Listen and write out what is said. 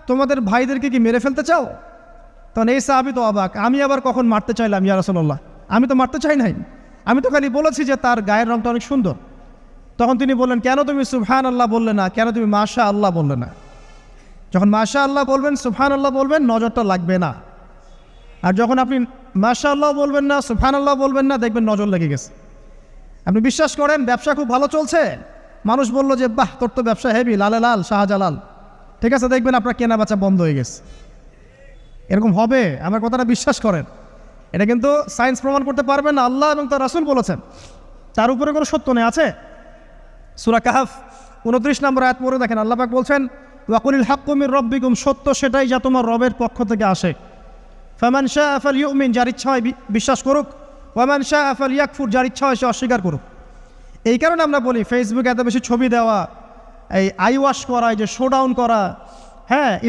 তোমাদের ভাইদেরকে কি মেরে ফেলতে চাও? তখন এই সাহাবী তো অবাক, আমি আবার কখন মারতে চাইলাম ইয়া রাসূলুল্লাহ? আমি তো মারতে চাই নাই, আমি তো খালি বলেছি যে তার গায়ের রংটা অনেক সুন্দর। তখন তিনি বললেন, কেন তুমি সুবহানাল্লাহ বললে না, কেন তুমি মাশাআল্লাহ বললে না? যখন মাশাআল্লাহ বলবেন, সুবহানাল্লাহ বলবেন, নজরটা লাগবে না। আর যখন আপনি মাশাআল্লাহ বলবেন না, সুবহানাল্লাহ বলবেন না, দেখবেন নজর লেগে গেছে। আপনি বিশ্বাস করেন ব্যবসা খুব ভালো চলছে, মানুষ বলল যে বাহ তোর তো ব্যবসা হেভি, লালে লাল শাহজালাল, ঠিক আছে, দেখবেন আপনার কেনা বেচা বন্ধ হয়ে গেছে। এরকম হবে, আমার কথাটা বিশ্বাস করেন। এটা কিন্তু সায়েন্স প্রমাণ করতে পারবেন না, আল্লাহ এবং তার রাসূল বলেছেন, তার উপরে কোনো সত্য নেই। আছে সূরা কাহফ 29 নম্বর আয়াত পড়ে দেখেন, আল্লাহ পাক বলছেন, ওয়াকুলিল হাক্কু মির রাব্বিকুম, সত্য সেটাই যা তোমার রবের পক্ষ থেকে আসে। ফামান শাআ ফালইউমিন, যার ইচ্ছা হয় বিশ্বাস করুক, ওয়ামান শাআ ফালইয়াকফুর, যার ইচ্ছা হয় সে অস্বীকার করুক। এই কারণে আমরা বলি ফেসবুকে এত বেশি ছবি দেওয়া, এই আই ওয়াশ করা, এই যে শোডাউন করা, হ্যাঁ